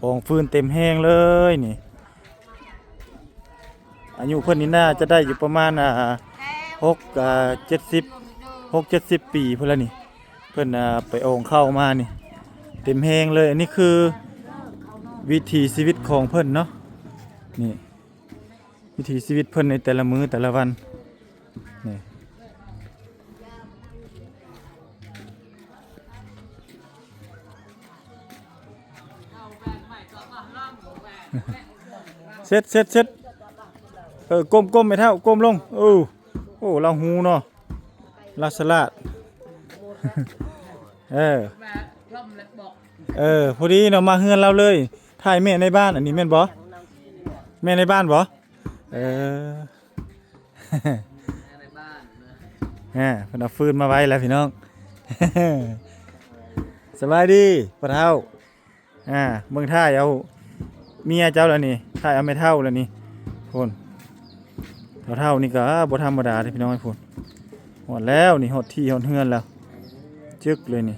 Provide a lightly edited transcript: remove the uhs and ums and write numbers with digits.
โอ่งฟืนเต็มแห้งเลยนี่อายุเพิ่นนี่น่าจะได้อยู่ประมาณ70 ปีพุ่นละนี่เพิ่นไปโอ่งเข้ามานี่เต็มแห้งเลยอันนี้คือวิถีชีวิตของเพิ่นเนาะนี่วิถีชีวิตเพิ่นในแต่ละมื้อแต่ละวันนี่เสร็จก้มไม่เท่าก้มลงโอ้เราหูเนาะลาสลาดพอดีเนาะมาเฮือนเราเลยถ่ายแม่ในบ้านอันนี้แม่นบ่แม่ในบ้านบ่เพิ่นเอาฟืนมาไว้แล้วพี่น้องสบายดีพ่อเฒ่าเบิ่งท่ายเอาเมียเจ้าแล้วนี่ท่ายเอาไม่เท่าแล้วนี่พุ่นเท่านี่ก็บ่ธรรมดาเด้พี่น้องไอ้พุ่นหมดแล้วนี่หดที่หดเฮือนแล้วจึกเลยนี่